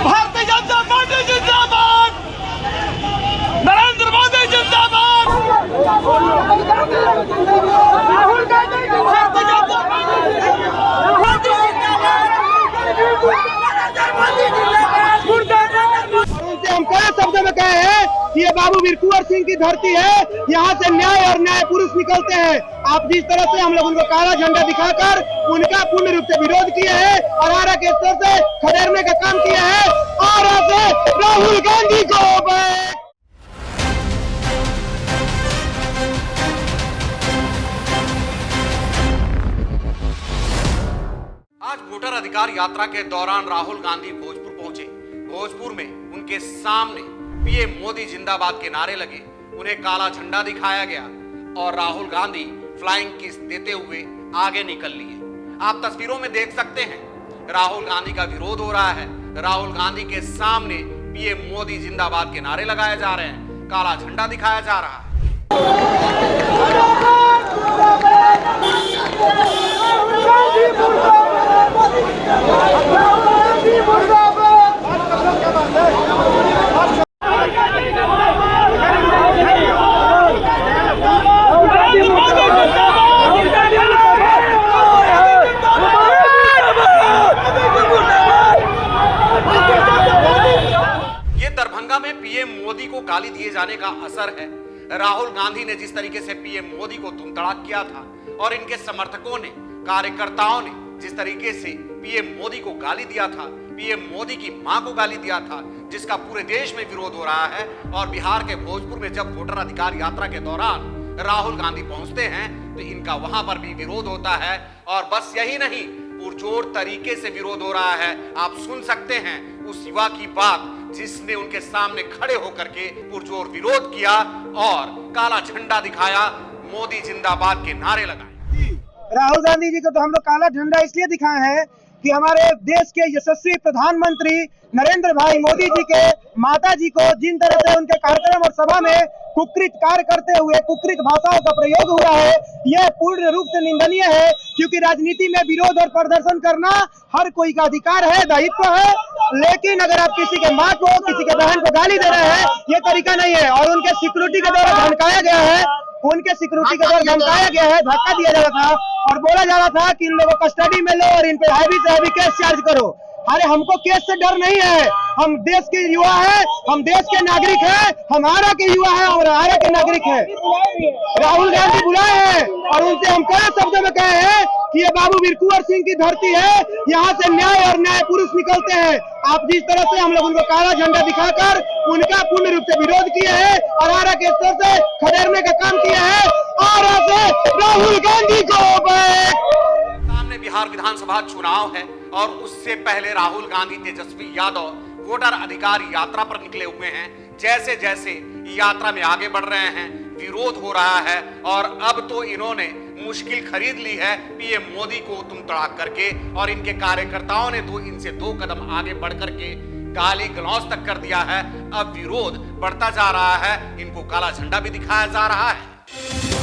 Bharatiya Janata party जिंदाबाद, नरेंद्र मोदी जिंदाबाद, राहुल गांधी भारतीय जनता उनसे हम कई शब्दों में कहे हैं कि ये बाबू वीर कुंवर सिंह की धरती है, यहाँ से न्याय और न्याय पुरुष निकलते हैं। आप जिस तरह से हम लोग उनको काला झंडा दिखाकर उनका पूर्ण रूप से विरोध किए हैं और आरा के स्तर से खदेड़ने का काम किया है, आरा से राहुल गांधी को आज वोटर अधिकार यात्रा के दौरान राहुल गांधी भोजपुर पहुंचे। भोजपुर में उनके सामने पीएम मोदी जिंदाबाद के नारे लगे, उन्हें काला झंडा दिखाया गया और राहुल गांधी फ्लाइंग किस देते हुए आगे निकल लिए। आप तस्वीरों में देख सकते हैं राहुल गांधी का विरोध हो रहा है। राहुल गांधी के सामने पीएम मोदी जिंदाबाद के नारे लगाए जा रहे हैं, काला झंडा दिखाया जा रहा है। दरभंगा में पीएम मोदी को गाली दिए जाने का असर है। राहुल गांधी ने जिस तरीके से पीएम मोदी को धूम तड़ाक किया था और इनके समर्थकों ने, कार्यकर्ताओं ने जिस तरीके से पीएम मोदी को गाली दिया था, पीएम मोदी की मां को गाली दिया था, जिसका पूरे देश में विरोध हो रहा है। और बिहार के भोजपुर में जब वोटर अधिकार यात्रा के दौरान राहुल गांधी पहुंचते हैं तो इनका वहां पर भी विरोध होता है। और बस यही नहीं, पुरजोर तरीके से विरोध हो रहा है। आप सुन सकते हैं उस युवा की बात जिसने उनके सामने खड़े होकर के पुरजोर विरोध किया और काला झंडा दिखाया, मोदी जिंदाबाद के नारे लगाए। राहुल गांधी जी को तो हम लोग काला झंडा इसलिए दिखाए हैं कि हमारे देश के यशस्वी प्रधानमंत्री नरेंद्र भाई मोदी जी के माता जी को जिन तरह से उनके कार्यक्रम और सभा में कुकृत कार्य करते हुए कुकृत भाषाओं का प्रयोग हुआ है, यह पूर्ण रूप से निंदनीय है। क्योंकि राजनीति में विरोध और प्रदर्शन करना हर कोई का अधिकार है, दायित्व है, लेकिन अगर आप किसी के माँ को, किसी के बहन को गाली दे रहे हैं, ये तरीका नहीं है। और उनके सिक्योरिटी के द्वारा धमकाया गया है, उनके सिक्योरिटी के द्वारा धमकाया गया है, धक्का दिया जा रहा था और बोला जा रहा था कि इन लोगों को कस्टडी में लो और इन पे हैवी से हैवी केस चार्ज करो। अरे हमको केस से डर नहीं है, हम देश के युवा हैं, हम देश के नागरिक हैं, हम आरा के युवा हैं और आरा के नागरिक हैं। राहुल गांधी बुलाए हैं और उनसे हम कई शब्दों में कहे हैं कि ये बाबू वीर कुंवर सिंह की धरती है, यहाँ से न्याय और न्याय पुरुष निकलते हैं। आप जिस तरह से हम लोग उनको काला झंडा दिखाकर उनका पूर्ण रूप से विरोध किए हैं और आरा के स्तर से खदेड़ने का काम किया है, आरा से राहुल गांधी को सामने बिहार विधानसभा चुनाव है और उससे पहले राहुल गांधी, तेजस्वी यादव वोटर अधिकार यात्रा पर निकले हुए हैं। जैसे जैसे यात्रा में आगे बढ़ रहे हैं, विरोध हो रहा है और अब तो इन्होंने मुश्किल खरीद ली है पीएम मोदी को तुम तड़ाक करके। और इनके कार्यकर्ताओं ने इनसे दो कदम आगे बढ़ करके गाली गलौज तक कर दिया है। अब विरोध बढ़ता जा रहा है, इनको काला झंडा भी दिखाया जा रहा है।